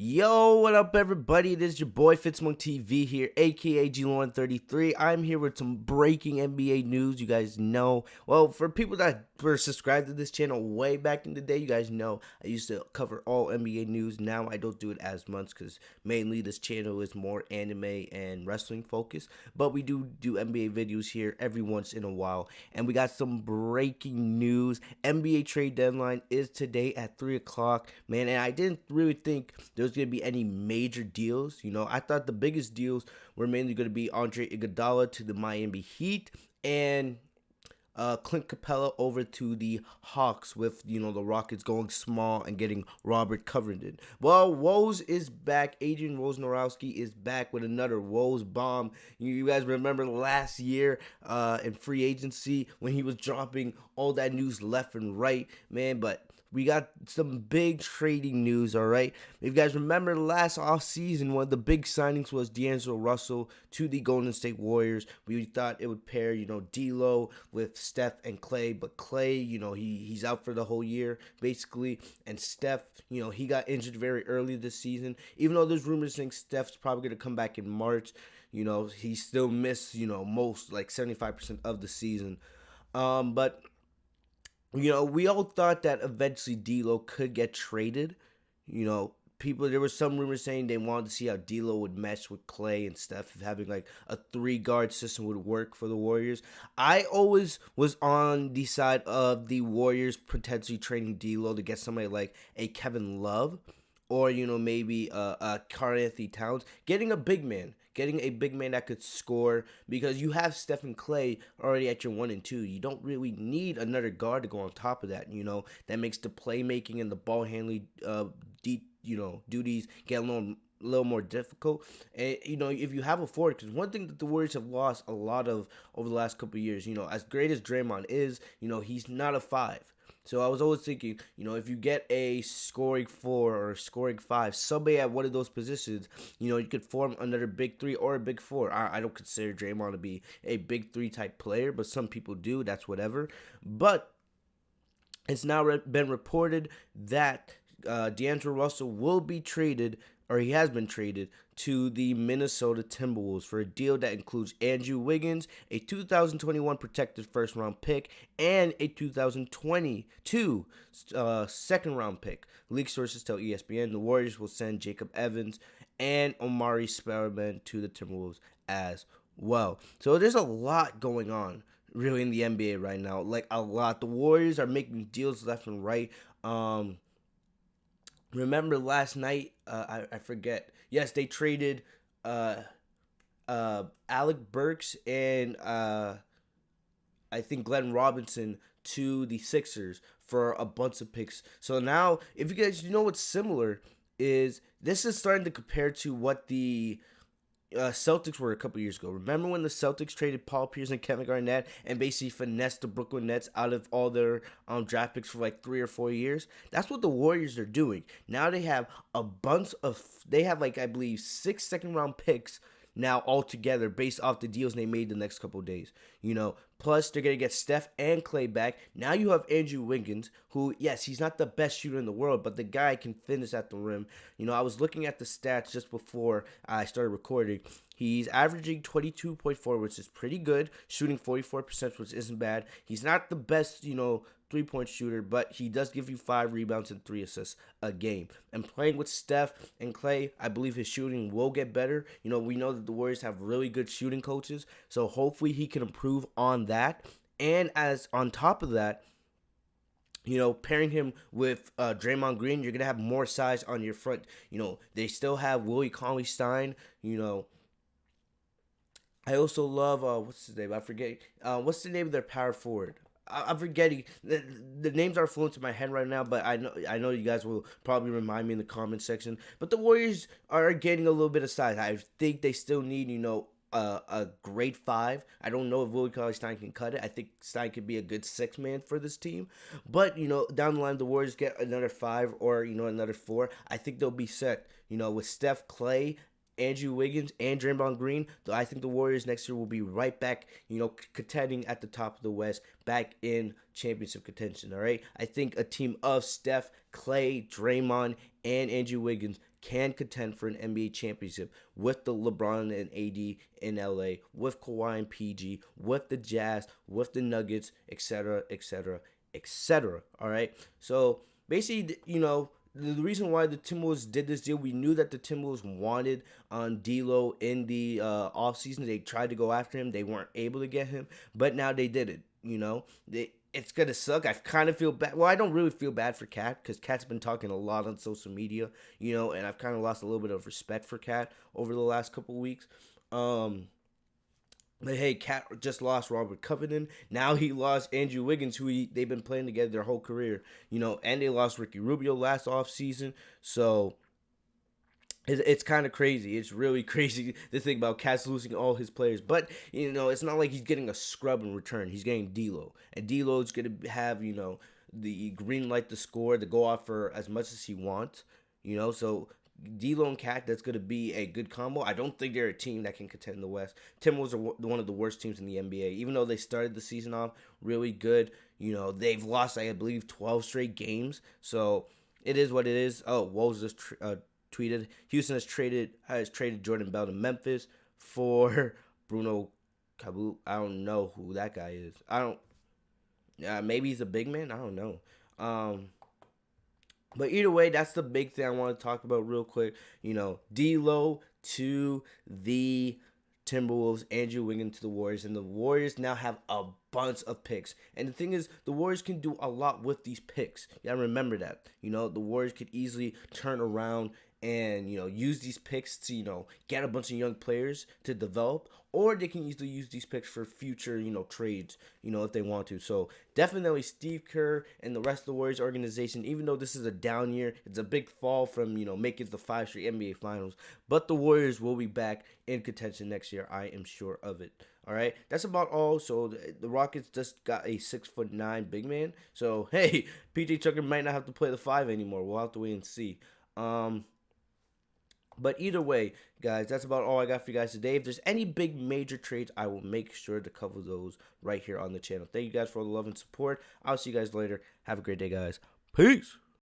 Yo, what up, everybody? It is your boy Fitzmonk TV here, aka GLON33. I'm here with some breaking NBA news. You guys know, well, for people that were subscribed to this channel way back in the day, you guys know I used to cover all NBA news. Now I don't do it as much because mainly this channel is more anime and wrestling focused. But we do NBA videos here every once in a while, and we got some breaking news. NBA trade deadline is today at 3 o'clock, man, and I didn't really think there's going to be any major deals. I thought the biggest deals were mainly going to be Andre Iguodala to the Miami Heat and Clint Capella over to the Hawks, with the Rockets going small and getting Robert Covington. Well, Woj is back. Adrian Wojnarowski is back with another Woj bomb. You guys remember last year in free agency when he was dropping all that news left and right, man. But we got some big trading news, all right? If you guys remember last offseason, one of the big signings was angeloRussell to the Golden State Warriors. We thought it would pair, D'Lo with Steph and Clay, but Clay, he's out for the whole year, basically. And Steph, he got injured very early this season. Even though there's rumors saying Steph's probably going to come back in March, he still missed, most, like 75% of the season. But we all thought that eventually D'Lo could get traded. There were some rumors saying they wanted to see how D'Lo would mesh with Clay and Steph, if having like a 3-guard system would work for the Warriors. I always was on the side of the Warriors potentially trading D'Lo to get somebody like a Kevin Love, or maybe Karl Anthony Towns, getting a big man that could score, because you have Steph and Clay already at your 1 and 2. You don't really need another guard to go on top of that. That makes the playmaking and the ball handling duties get a little more difficult. And if you have a forward, because one thing that the Warriors have lost a lot of over the last couple of years, as great as Draymond is, he's not a 5. So I was always thinking, if you get a scoring 4 or a scoring 5, somebody at one of those positions, you could form another big 3 or a big 4. I don't consider Draymond to be a big 3 type player, but some people do. That's whatever. But it's now been reported that D'Angelo Russell will be traded, or he has been traded, to the Minnesota Timberwolves for a deal that includes Andrew Wiggins, a 2021 protected first-round pick, and a 2022 second-round pick. League sources tell ESPN the Warriors will send Jacob Evans and Omari Spellman to the Timberwolves as well. So there's a lot going on, really, in the NBA right now. Like, a lot. The Warriors are making deals left and right. Remember last night, I forget. Yes, they traded Alec Burks and I think Glenn Robinson to the Sixers for a bunch of picks. So now, if you guys, what's similar is this is starting to compare to what the Celtics were a couple years ago. Remember when the Celtics traded Paul Pierce and Kevin Garnett and basically finessed the Brooklyn Nets out of all their draft picks for like 3 or 4 years? That's what the Warriors are doing. Now they have I believe 6 second-round picks now altogether, based off the deals they made the next couple of days. Plus they're going to get Steph and Clay back. Now you have Andrew Wiggins, who, yes, he's not the best shooter in the world, but the guy can finish at the rim. I was looking at the stats just before I started recording. He's averaging 22.4, which is pretty good, shooting 44%, which isn't bad. He's not the best, 3-point shooter, but he does give you 5 rebounds and 3 assists a game. And playing with Steph and Clay, I believe his shooting will get better. We know that the Warriors have really good shooting coaches, so hopefully he can improve on that. And as on top of that, pairing him with Draymond Green, you're going to have more size on your front. They still have Willie Cauley-Stein. I also love, what's his name? I forget. What's the name of their power forward? I'm forgetting. The names are flowing to my head right now, but I know you guys will probably remind me in the comment section. But the Warriors are getting a little bit of size. I think they still need, a great 5. I don't know if Willie Cauley-Stein can cut it. I think Stein could be a good 6-man for this team. But, down the line, the Warriors get another 5 or, another 4. I think they'll be set, with Steph, Clay, Andrew Wiggins and Draymond Green, though I think the Warriors next year will be right back, contending at the top of the West, back in championship contention, all right? I think a team of Steph, Clay, Draymond, and Andrew Wiggins can contend for an NBA championship with the LeBron and AD in LA, with Kawhi and PG, with the Jazz, with the Nuggets, etc., etc., etc., all right? So basically, the reason why the Timberwolves did this deal, we knew that the Timberwolves wanted on D'Lo in the offseason. They tried to go after him. They weren't able to get him, but now they did it, it's going to suck. I kind of feel bad. Well, I don't really feel bad for Cat because Cat's been talking a lot on social media, and I've kind of lost a little bit of respect for Cat over the last couple of weeks. But hey, Cat just lost Robert Covington. Now he lost Andrew Wiggins, who they've been playing together their whole career, and they lost Ricky Rubio last offseason. So it's kind of crazy. It's really crazy to think about Cat's losing all his players. But, it's not like he's getting a scrub in return. He's getting D'Lo. And D'Lo's going to have, the green light to score, to go off for as much as he wants. So D'Lo and Cat, that's going to be a good combo. I don't think they're a team that can contend in the West. Timberwolves are one of the worst teams in the NBA. Even though they started the season off really good, they've lost, I believe, 12 straight games. So it is what it is. Oh, Wolves just tweeted Houston has traded Jordan Bell to Memphis for Bruno Cabot. I don't know who that guy is. Maybe he's a big man. I don't know. But either way, that's the big thing I want to talk about real quick. D'Lo to the Timberwolves, Andrew Wiggins to the Warriors, and the Warriors now have a bunch of picks. And the thing is, the Warriors can do a lot with these picks. You gotta remember that. The Warriors could easily turn around and use these picks to get a bunch of young players to develop, or they can easily use these picks for future trades if they want to. So definitely Steve Kerr and the rest of the Warriors organization, even though this is a down year, it's a big fall from making the 5 straight NBA finals, but the Warriors will be back in contention next year. I am sure of it. All right, that's about all. So the Rockets just got a 6'9" big man, so hey, PJ Tucker might not have to play the 5 anymore. We'll have to wait and see. But either way, guys, that's about all I got for you guys today. If there's any big major trades, I will make sure to cover those right here on the channel. Thank you guys for all the love and support. I'll see you guys later. Have a great day, guys. Peace.